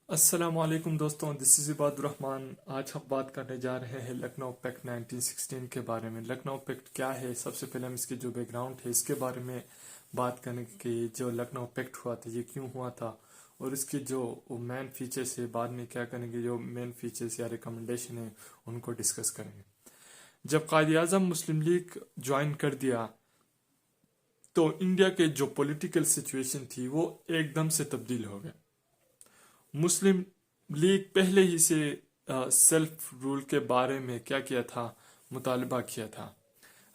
अस्सलाम वालेकुम दोस्तों, दिस इज़ इबादुर रहमान। आज हम बात करने जा रहे हैं लखनऊ पैक्ट 1916 के बारे में। लखनऊ पैक्ट क्या है, सबसे पहले हम इसके जो बैकग्राउंड है इसके बारे में बात करेंगे कि जो लखनऊ पैक्ट हुआ था ये क्यों हुआ था, और इसके जो मेन फीचर्स है बाद में क्या करेंगे, जो मेन फीचर्स या रिकमेंडेशन है उनको डिस्कस करेंगे। जब कायद आज़म मुस्लिम लीग ज्वाइन कर दिया तो इंडिया के जो पॉलिटिकल सिचुएशन थी वो एकदम से तब्दील हो गया। मुस्लिम लीग पहले ही से सेल्फ रूल के बारे में क्या किया था, मुतालबा किया था।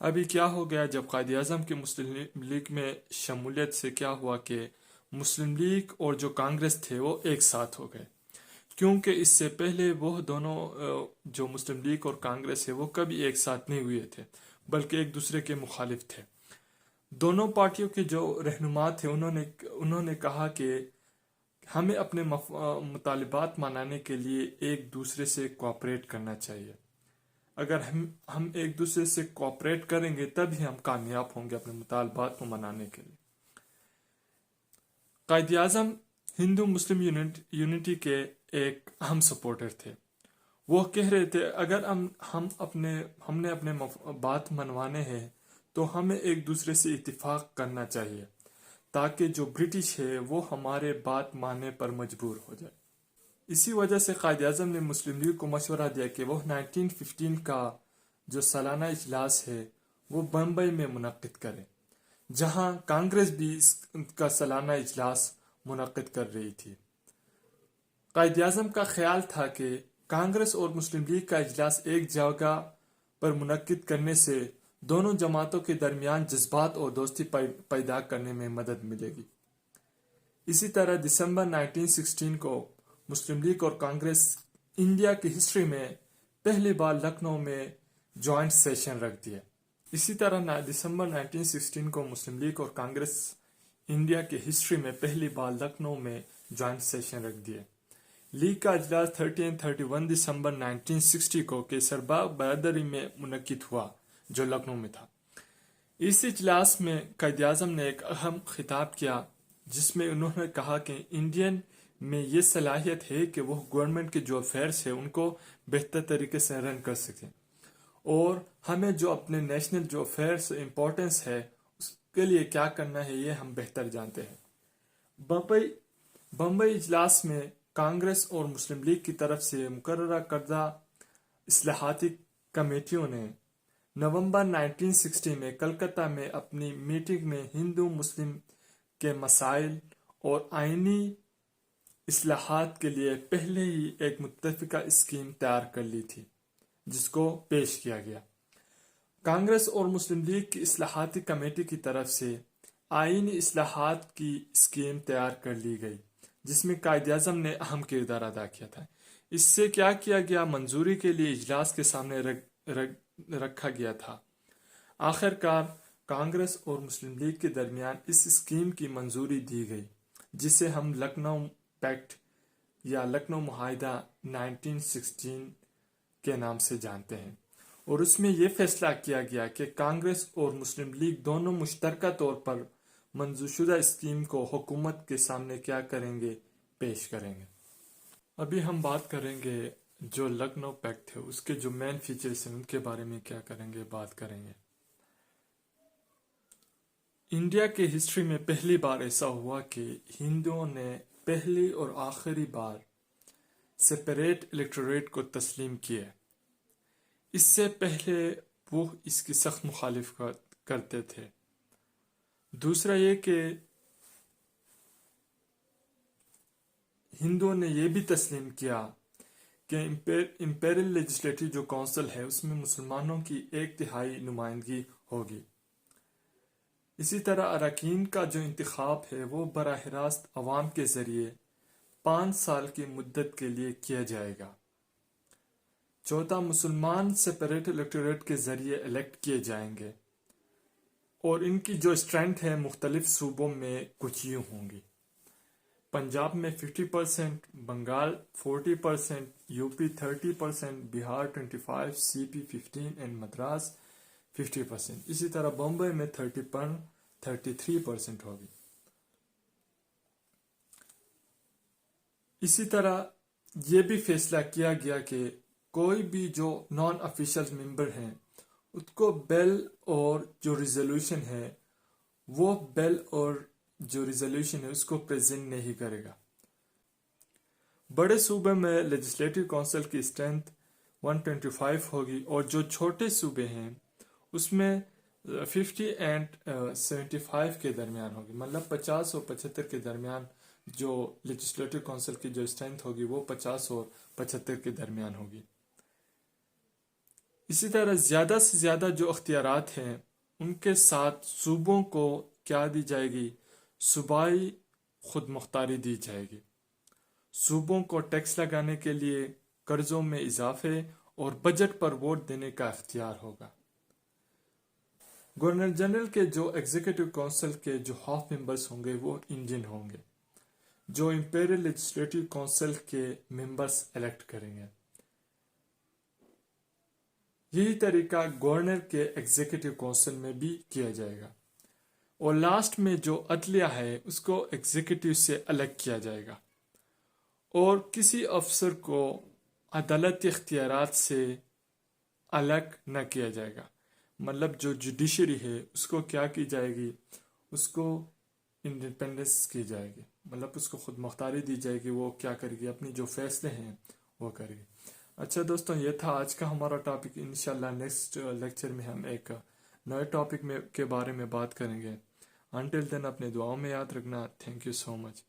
अभी क्या हो गया, जब कायद आज़म की मुस्लिम लीग में शमूलियत से क्या हुआ कि मुस्लिम लीग और जो कांग्रेस थे वो एक साथ हो गए। क्योंकि इससे पहले वो दोनों जो मुस्लिम लीग और कांग्रेस है वो कभी एक साथ नहीं हुए थे, बल्कि एक दूसरे के मुखालिफ थे। दोनों पार्टियों के जो रहनुमा थे उन्होंने कहा कि हमें अपने मुतालिबात मनाने के लिए एक दूसरे से कोऑपरेट करना चाहिए। अगर हम एक दूसरे से कोऑपरेट करेंगे तभी हम कामयाब होंगे अपने मुतालिबात को मनाने के लिए। कायद आज़म हिंदू मुस्लिम यूनिटी के एक अहम सपोर्टर थे। वो कह रहे थे अगर हमने अपने बात मनवाने हैं तो हमें एक दूसरे से इत्तेफाक करना चाहिए ताकि जो ब्रिटिश है वो हमारे बात मानने पर मजबूर हो जाए। इसी वजह से कायद आज़म ने मुस्लिम लीग को मशवरा दिया कि वो 1915 का जो सालाना इजलास है वो बम्बई में मुनक्किद करें, जहां कांग्रेस भी इसका सालाना इजलास मुनक्किद कर रही थी। कायद आज़म का ख्याल था कि कांग्रेस और मुस्लिम लीग का इजलास एक जगह पर मुनक्किद करने से दोनों जमातों के दरमियान जज्बात और दोस्ती पैदा करने में मदद मिलेगी। इसी तरह दिसंबर 1916 को मुस्लिम लीग और कांग्रेस इंडिया की हिस्ट्री में पहली बार लखनऊ में जॉइंट सेशन रख दिए। इसी तरह दिसंबर 1916 को मुस्लिम लीग और कांग्रेस इंडिया की हिस्ट्री में पहली बार लखनऊ में जॉइंट सेशन रख दिए। लीग का इजलास 30 और 31 दिसंबर 1960 को केसरबाग बरादरी में मुनक्किद हुआ जो लखनऊ में था। इस इजलास में कायद आज़म ने एक अहम खिताब किया जिसमें उन्होंने कहा कि इंडियन में ये सलाहियत है कि वो गवर्नमेंट के जो अफेयर्स है उनको बेहतर तरीके से रन कर सकें, और हमें जो अपने नेशनल जो अफेयर्स इम्पोर्टेंस है उसके लिए क्या करना है ये हम बेहतर जानते हैं। बम्बई इजलास में कांग्रेस और मुस्लिम लीग की तरफ से मुकर्रर करदा इस्लाहाती कमेटियों ने नवंबर 1960 में कलकत्ता में अपनी मीटिंग में हिंदू मुस्लिम के मसाइल और आईनी इस्लाहात के लिए पहले ही एक मुत्तफिका स्कीम तैयार कर ली थी जिसको पेश किया गया। कांग्रेस और मुस्लिम लीग की इस्लाहाती कमेटी की तरफ से आईनी इस्लाहात की स्कीम तैयार कर ली गई जिसमें कायद आज़म ने अहम किरदार अदा किया था। इससे क्या किया गया, मंजूरी के लिए इजलास के सामने रखा गया था। आखिरकार कांग्रेस और मुस्लिम लीग के दरमियान इस स्कीम की मंजूरी दी गई जिसे हम लखनऊ पैक्ट या लखनऊ मुआहिदा 1916 के नाम से जानते हैं, और उसमें यह फैसला किया गया कि कांग्रेस और मुस्लिम लीग दोनों मुश्तरका तौर पर मंजूरशुदा स्कीम को हुकूमत के सामने क्या करेंगे, पेश करेंगे। अभी हम बात करेंगे जो लखनऊ पैक्ट है उसके जो मेन फीचर्स हैं उनके बारे में क्या करेंगे, बात करेंगे। इंडिया के हिस्ट्री में पहली बार ऐसा हुआ कि हिंदुओं ने पहली और आखिरी बार सेपरेट इलेक्टोरेट को तस्लीम किया। इससे पहले वो इसकी सख्त मुखालिफ करते थे। दूसरा ये कि हिंदुओं ने यह भी तस्लीम किया कि इंपेरियल लेजिस्लेटिव जो काउंसिल है उसमें मुसलमानों की 1/3 नुमाइंदगी होगी। इसी तरह अरकान का जो इंतखाब है वो बराह रास्त अवाम के जरिए 5 साल की मुद्दत के लिए किया जाएगा। चौथा, मुसलमान सेपरेट इलेक्टोरेट के जरिए इलेक्ट किए जाएंगे और इनकी जो स्ट्रेंथ है मुख्तलिफ सूबों में कुछ यूँ होंगी। पंजाब में 50%, Bengal 40%, UP 30%, Bihar 25%, CP 15% and Madras 50%। इसी तरह बम्बई में 33% 33% होगी। इसी तरह ये भी फैसला किया गया कि कोई भी जो नॉन ऑफिशियल मेंबर हैं उसको बेल और जो रिजोल्यूशन है वो बेल और जो रिजोल्यूशन है उसको प्रेजेंट नहीं करेगा। बड़े सूबे में लेजिस्लेटिव काउंसिल की स्ट्रेंथ 125 होगी और जो छोटे सूबे हैं उसमें 50 एंड 75 के दरमियान होगी, मतलब 50 और 75 के दरमियान जो लेजिस्लेटिव काउंसिल की जो स्ट्रेंथ होगी वो 50 और 75 के दरमियान होगी। इसी तरह ज़्यादा से ज़्यादा जो अख्तियारात हैं उनके साथ सूबों को क्या दी जाएगी, सूबाई खुद मुख्तारी दी जाएगी। सूबों को टैक्स लगाने के लिए, कर्जों में इजाफे और बजट पर वोट देने का इख्तियार होगा। गवर्नर जनरल के जो एग्जीक्यूटिव काउंसिल के जो हाफ मेंबर्स होंगे वो इंडियन होंगे, जो इंपीरियल लेजिस्लेटिव काउंसिल के मेंबर्स इलेक्ट करेंगे। यही तरीका गवर्नर के एग्जीक्यूटिव काउंसिल में भी किया जाएगा। और लास्ट में जो अदलिया है उसको एग्जीक्यूटिव से अलग किया जाएगा और किसी अफसर को अदालती इख्तियारात से अलग न किया जाएगा। मतलब जो जुडिशरी है उसको क्या की जाएगी, उसको इंडिपेंडेंस की जाएगी, मतलब उसको खुद मुख्तारी दी जाएगी, वो क्या करेगी, अपनी जो फैसले हैं वो करेगी। अच्छा दोस्तों, ये था आज का हमारा टॉपिक। इंशाल्लाह नेक्स्ट लेक्चर में हम एक नए टॉपिक में के बारे में बात करेंगे। अंटिल देन अपने दुआओं में याद रखना। Thank you so much.